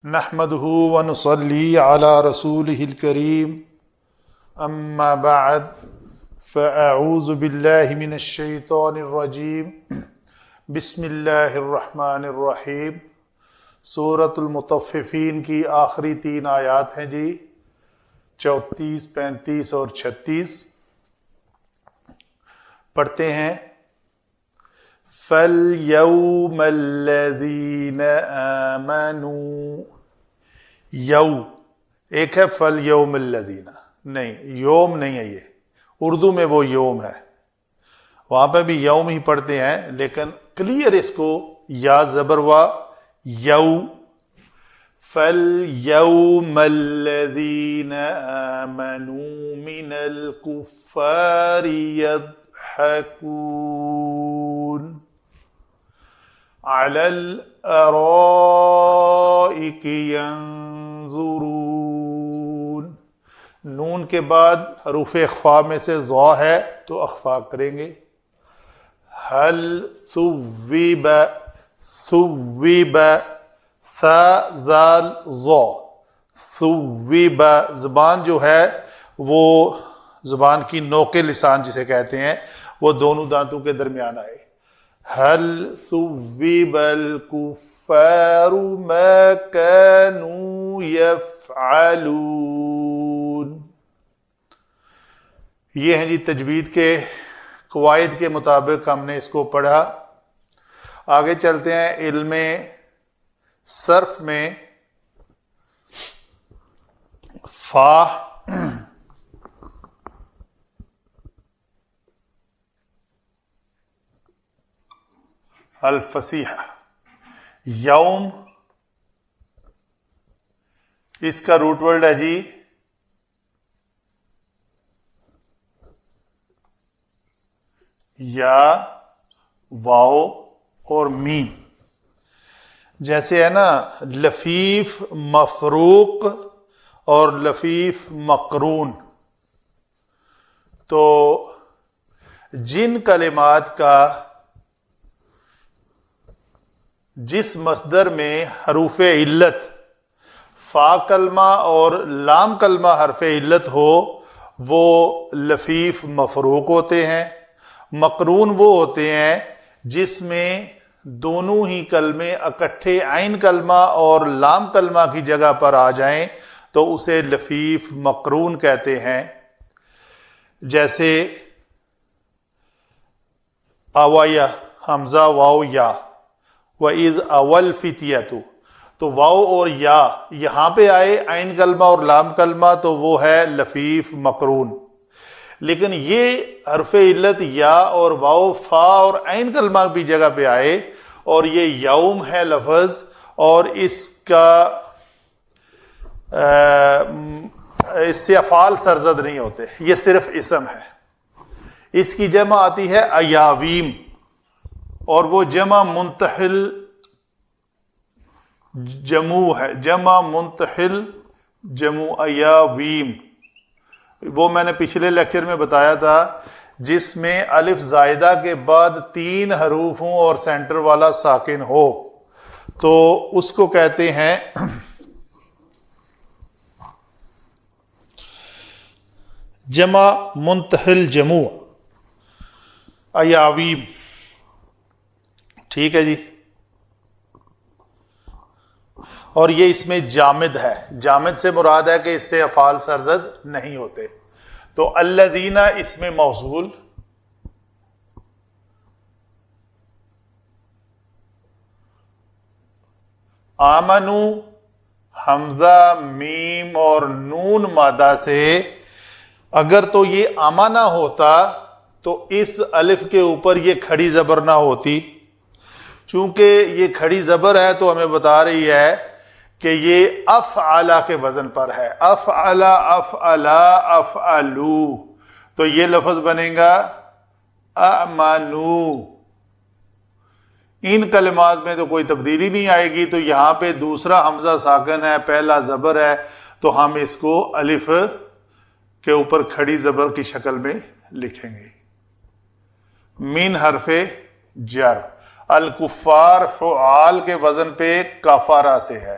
نحمده ونصلي على رسوله الكريم اما بعد فاعوذ بالله من الشیطان الرجیم بسم اللہ الرحمن الرحیم۔ سورۃ المطففین کی آخری 3 آیات ہیں جی، 34، 35 اور 36 پڑھتے ہیں۔ فَالْيَوْمَ الَّذِينَ آمَنُوا، ایک ہے فَالْيَوْمَ الَّذِينَ، نہیں یوم نہیں ہے، یہ اردو میں وہ یوم ہے، وہاں پہ بھی یوم ہی پڑھتے ہیں لیکن کلیئر اس کو یا زبر وا یو۔ فَالْيَوْمَ الَّذِينَ آمَنُوا مِنَ الْكُفَّارِ يَضْحَكُونَ عَلَى الْأَرَائِكِ يَنظُرُونَ۔ نون کے بعد حروف اخفاء میں سے ضا ہے تو اخفاء کریں گے۔ هل ثوب ثا ذال ضا، ثوب، زبان جو ہے وہ زبان کی نوک لسان جسے کہتے ہیں وہ دونوں دانتوں کے درمیان آئے۔ هل ثوب الكفار ما كانوا يفعلون۔ یہ ہیں جی تجوید کے قواعد کے مطابق ہم نے اس کو پڑھا۔ آگے چلتے ہیں علم صرف میں۔ فا الفصیحہ، یوم اس کا روٹ ورڈ ہے جی یا واو اور میم، جیسے ہے نا لفیف مفروق اور لفیف مقرون، تو جن کلمات کا جس مصدر میں حروف علت فا کلمہ اور لام کلمہ حرف علت ہو وہ لفیف مفروق ہوتے ہیں۔ مقرون وہ ہوتے ہیں جس میں دونوں ہی کلمے اکٹھے عین کلمہ اور لام کلمہ کی جگہ پر آ جائیں تو اسے لفیف مقرون کہتے ہیں۔ جیسے آوایا، حمزہ واو یا، وَإِذْ أَوَى الْفِتْيَةُ، تو واو اور یا یہاں پہ آئے عین کلمہ اور لام کلمہ تو وہ ہے لفیف مقرون، لیکن یہ حرف علت یا اور واو فا اور عین کلمہ بھی جگہ پہ آئے اور یہ یوم ہے لفظ اور اس کا اس سے افعال سرزد نہیں ہوتے، یہ صرف اسم ہے۔ اس کی جمع آتی ہے ایاویم اور وہ جمع منتحل جمع ہے، جمع منتحل جمع ایاویم۔ وہ میں نے پچھلے لیکچر میں بتایا تھا جس میں الف زائدہ کے بعد 3 حروف ہوں اور سینٹر والا ساکن ہو تو اس کو کہتے ہیں جمع منتحل جمع ایاویم، ٹھیک ہے جی۔ اور یہ اس میں جامد ہے، جامد سے مراد ہے کہ اس سے افعال سرزد نہیں ہوتے۔ تو الذین اس میں موصول، آمنو حمزہ میم اور نون مادہ سے اگر تو یہ آمنہ ہوتا تو اس الف کے اوپر یہ کھڑی زبر نہ ہوتی، چونکہ یہ کھڑی زبر ہے تو ہمیں بتا رہی ہے کہ یہ افعلا کے وزن پر ہے، افعلا افعلا افعلو، تو یہ لفظ بنے گا امنو۔ ان کلمات میں تو کوئی تبدیلی نہیں آئے گی، تو یہاں پہ دوسرا حمزہ ساکن ہے، پہلا زبر ہے، تو ہم اس کو الف کے اوپر کھڑی زبر کی شکل میں لکھیں گے۔ من حرف جر، الکفار فعال کے وزن پہ کافارہ سے ہے،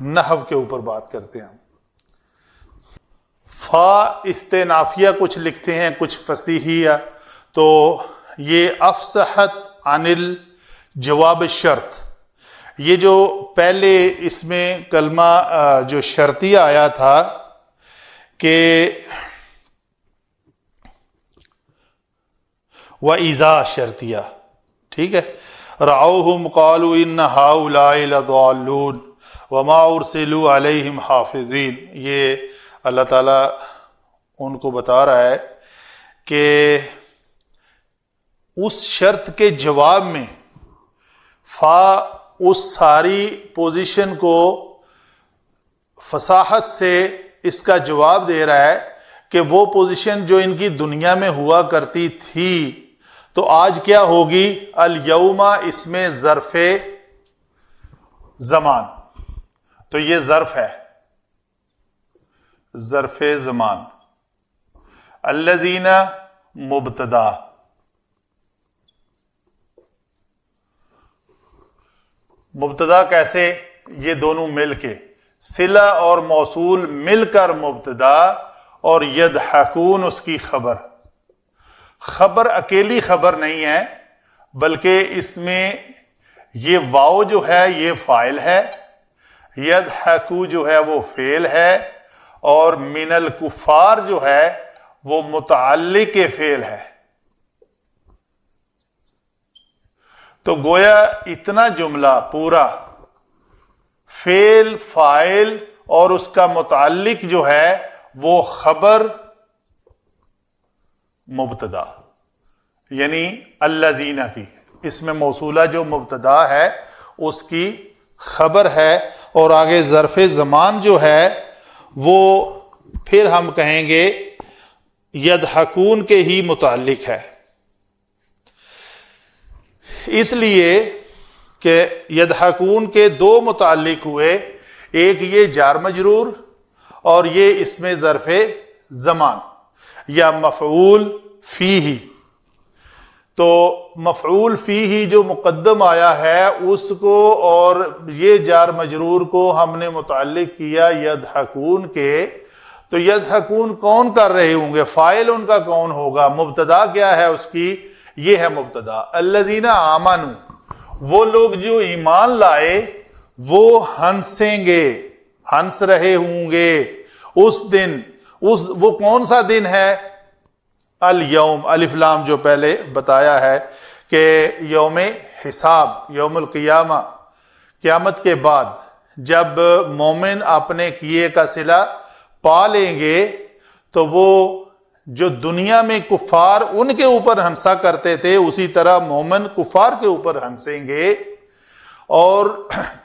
نحو کے اوپر بات کرتے ہیں. فا استنافیہ کچھ لکھتے ہیں، کچھ فصیحیہ. تو یہ افصحت عن الجواب الشرط، یہ جو پہلے اس میں کلمہ جو شرطیہ آیا تھا کہ وَإِذَا شرطیہ، ٹھیک ہے، رَعَوْهُمْ قَالُوا إِنَّ هَؤُلَاءِ لَضَالُّونَ وَمَا أُرْسِلُوا عَلَيْهِمْ حَافِظِينَ. یہ اللہ تعالیٰ ان کو بتا رہا ہے کہ اس شرط کے جواب میں فا اس ساری پوزیشن کو فصاحت سے اس کا جواب دے رہا ہے کہ وہ پوزیشن جو ان کی دنیا میں ہوا کرتی تھی تو آج کیا ہوگی. الیوم اس میں ظرف زمان، تو یہ ظرف ہے، ظرف زمان. الذین مبتدا، مبتدا کیسے؟ یہ دونوں مل کے، صلہ اور موصول مل کر مبتدا، اور یضحکون اس کی خبر. خبر اکیلی خبر نہیں ہے، بلکہ اس میں یہ واو جو ہے یہ فاعل ہے، یضحکو جو ہے وہ فعل ہے، اور من الکفار جو ہے وہ متعلق فعل ہے. تو گویا اتنا جملہ پورا فعل، فاعل اور اس کا متعلق جو ہے وہ خبر مبتدا، یعنی الذین کی، اس میں موصولہ جو مبتدا ہے اس کی خبر ہے، اور آگے ظرف زمان جو ہے وہ پھر ہم کہیں گے یضحکون کے ہی متعلق ہے. اس لیے کہ یضحکون کے دو متعلق ہوئے، ایک یہ جار مجرور اور یہ اس میں ظرف زمان یا مفعول فیہ. تو مفعول فیہ جو مقدم آیا ہے اس کو اور یہ جار مجرور کو ہم نے متعلق کیا یضحکون کے. تو یضحکون کون کر رہے ہوں گے؟ فاعل ان کا کون ہوگا؟ مبتدا کیا ہے اس کی؟ یہ ہے مبتدا. الذین آمنوا، وہ لوگ جو ایمان لائے وہ ہنسیں گے، ہنس رہے ہوں گے اس دن. وہ کون سا دن ہے؟ الیوم، الف لام جو پہلے بتایا ہے کہ یوم حساب، یوم القیامہ، قیامت کے بعد جب مومن اپنے کیے کا صلہ پا لیں گے تو وہ جو دنیا میں کفار ان کے اوپر ہنسا کرتے تھے اسی طرح مومن کفار کے اوپر ہنسیں گے. اور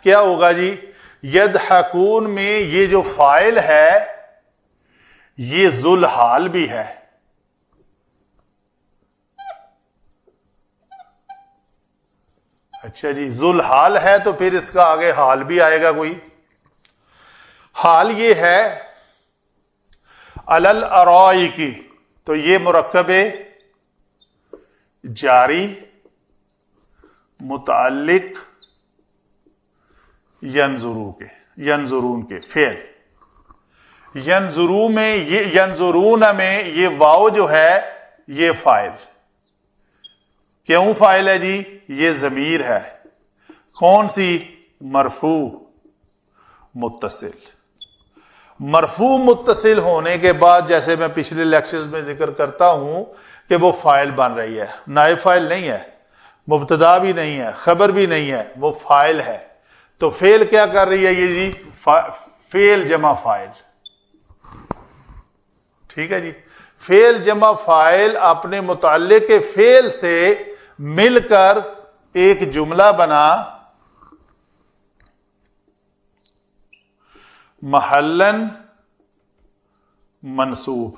کیا ہوگا جی؟ یضحکون میں یہ جو فاعل ہے یہ ذوالحال بھی ہے. اچھا جی، ذوالحال ہے تو پھر اس کا آگے حال بھی آئے گا کوئی. حال یہ ہے علل ارائک، تو یہ مرکب جاری متعلق ینظرو کے، ینظرون کے فعل. ینظرو میں یہ، ینظرون میں یہ واو جو ہے یہ فاعل. کیوں فاعل ہے جی؟ یہ ضمیر ہے. کون سی؟ مرفوع متصل. مرفوع متصل ہونے کے بعد جیسے میں پچھلے لیکچرز میں ذکر کرتا ہوں کہ وہ فاعل بن رہی ہے، نائب فاعل نہیں ہے، مبتدا بھی نہیں ہے، خبر بھی نہیں ہے، وہ فاعل ہے. تو فعل کیا کر رہی ہے یہ جی؟ فعل جمع فاعل. ٹھیک ہے جی، فعل جمع فاعل اپنے متعلق فعل سے مل کر ایک جملہ بنا محلن منصوب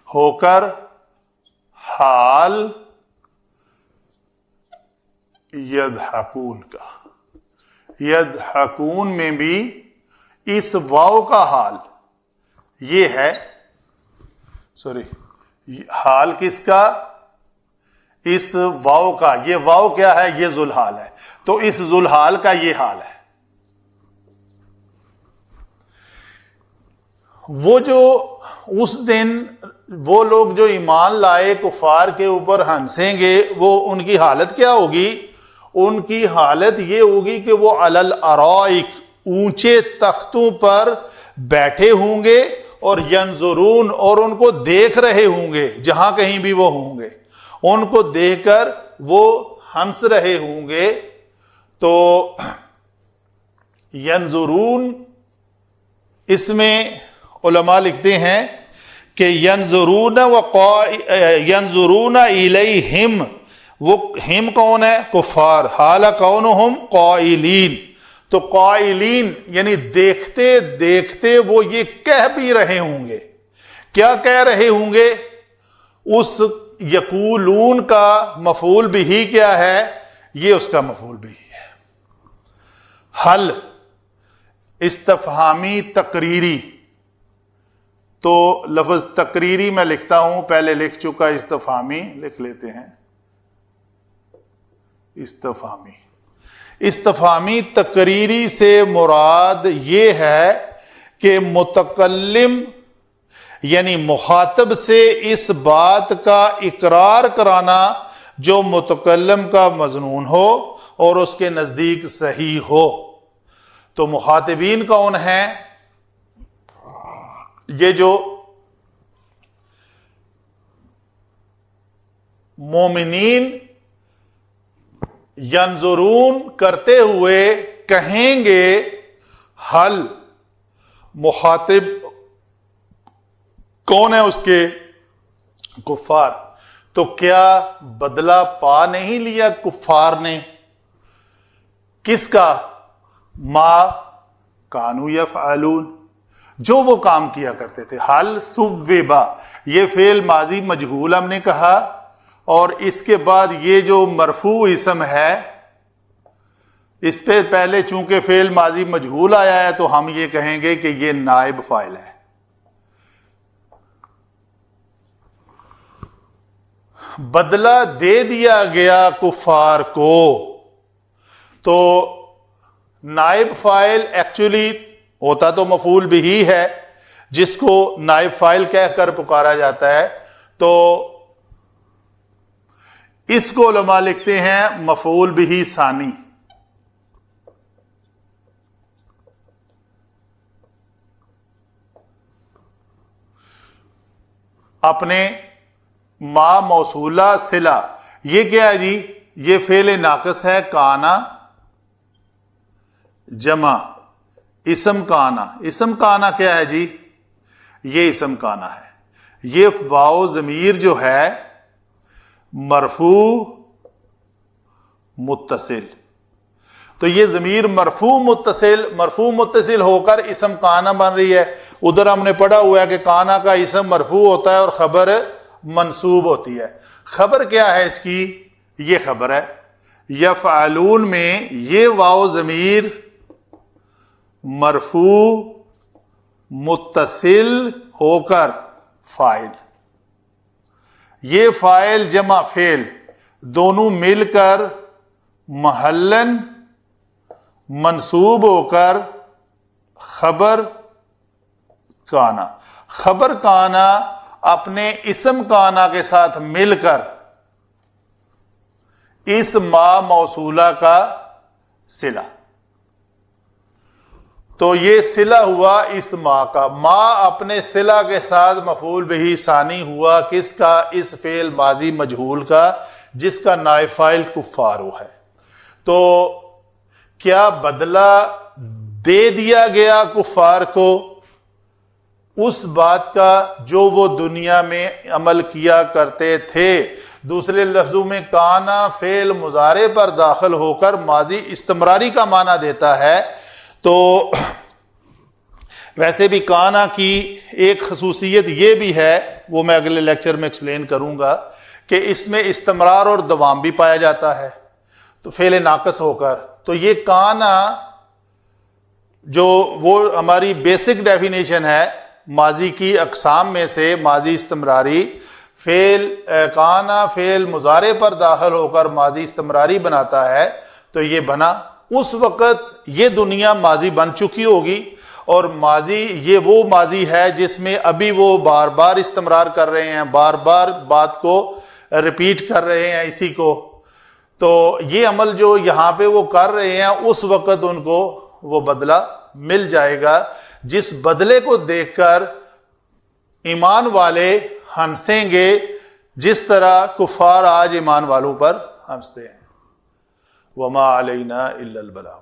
ہو کر حال یضحکون کا. یضحکون میں بھی اس واو کا حال یہ ہے، حال کس کا؟ اس واو کا. یہ واو کیا ہے؟ یہ ذوالحال ہے. تو اس ذوالحال کا یہ حال ہے. وہ جو اس دن وہ لوگ جو ایمان لائے کفار کے اوپر ہنسیں گے، وہ ان کی حالت کیا ہوگی؟ ان کی حالت یہ ہوگی کہ وہ علی الارائک، اونچے تختوں پر بیٹھے ہوں گے، اور ینظرون، اور ان کو دیکھ رہے ہوں گے، جہاں کہیں بھی وہ ہوں گے ان کو دیکھ کر وہ ہنس رہے ہوں گے۔ تو ینظرون، اس میں علماء لکھتے ہیں کہ ینظرون الیہم، وہ ہم کون ہے؟ کفار، حال کونہم قائلین، تو قائلین یعنی دیکھتے دیکھتے وہ یہ کہہ بھی رہے ہوں گے۔ کیا کہہ رہے ہوں گے؟ اس یقولون کا مفعول بھی کیا ہے؟ یہ اس کا مفعول بھی ہے۔ حل استفہامی تقریری، تو لفظ تقریری میں لکھتا ہوں، پہلے لکھ چکا، استفہامی لکھ لیتے ہیں۔ استفہامی تقریری سے مراد یہ ہے کہ متکلم یعنی مخاطب سے اس بات کا اقرار کرانا جو متکلم کا مظنون ہو اور اس کے نزدیک صحیح ہو۔ تو مخاطبین کون ہیں؟ یہ جو مومنین ینظرون کرتے ہوئے کہیں گے، حل مخاطب کون ہے اس کے؟ کفار۔ تو کیا بدلہ پا نہیں لیا کفار نے؟ کس کا؟ ما کانوا یفعلون، جو وہ کام کیا کرتے تھے۔ حل ثوبا، یہ فعل ماضی مجہول ہم نے کہا، اور اس کے بعد یہ جو مرفوع اسم ہے، اس پہ پہلے چونکہ فعل ماضی مجہول آیا ہے تو ہم یہ کہیں گے کہ یہ نائب فاعل ہے۔ بدلہ دے دیا گیا کفار کو، تو نائب فاعل ایکچولی ہوتا تو مفعول بھی ہے، جس کو نائب فاعل کہہ کر پکارا جاتا ہے، تو اس کو علماء لکھتے ہیں مفعول بھی ثانی۔ اپنے ما موصولہ صلہ، یہ کیا ہے جی؟ یہ فعل ناقص ہے، کانا جمع اسم کانا۔ اسم کانا کیا ہے جی؟ یہ اسم کانا ہے۔ یہ واو ضمیر جو ہے مرفوع متصل، تو یہ ضمیر مرفوع متصل ہو کر اسم کانا بن رہی ہے۔ ادھر ہم نے پڑھا ہوا ہے کہ کانا کا اسم مرفوع ہوتا ہے اور خبر منصوب ہوتی ہے۔ خبر کیا ہے اس کی؟ یہ خبر ہے۔ یفعلون میں یہ واو ضمیر مرفوع متصل ہو کر فاعل، یہ فاعل جمع فعل دونوں مل کر محلن منصوب ہو کر خبر کانا۔ خبر کانا اپنے اسم کانا کے ساتھ مل کر اس ما موصولہ کا صلہ، تو یہ صلہ ہوا اس ما کا۔ ما اپنے صلہ کے ساتھ مفعول بہ ثانی ہوا کس کا؟ اس فعل ماضی مجہول کا، جس کا نائب فاعل کفار ہے۔ تو کیا بدلہ دے دیا گیا کفار کو اس بات کا جو وہ دنیا میں عمل کیا کرتے تھے؟ دوسرے لفظوں میں کانا فعل مضارع پر داخل ہو کر ماضی استمراری کا معنی دیتا ہے۔ تو ویسے بھی کانا کی ایک خصوصیت یہ بھی ہے، وہ میں اگلے لیکچر میں ایکسپلین کروں گا، کہ اس میں استمرار اور دوام بھی پایا جاتا ہے، تو فعل ناقص ہو کر۔ تو یہ کانا جو وہ ہماری بیسک ڈیفینیشن ہے ماضی کی اقسام میں سے، ماضی استمراری، فعل کانا فعل مضارع پر داخل ہو کر ماضی استمراری بناتا ہے، تو یہ بنا۔ اس وقت یہ دنیا ماضی بن چکی ہوگی، اور ماضی یہ وہ ماضی ہے جس میں ابھی وہ بار بار استمرار کر رہے ہیں، بار بار بات کو ریپیٹ کر رہے ہیں اسی کو. تو یہ عمل جو یہاں پہ وہ کر رہے ہیں اس وقت ان کو وہ بدلہ مل جائے گا، جس بدلے کو دیکھ کر ایمان والے ہنسیں گے جس طرح کفار آج ایمان والوں پر ہنستے ہیں. وما علینا الا البلاغ.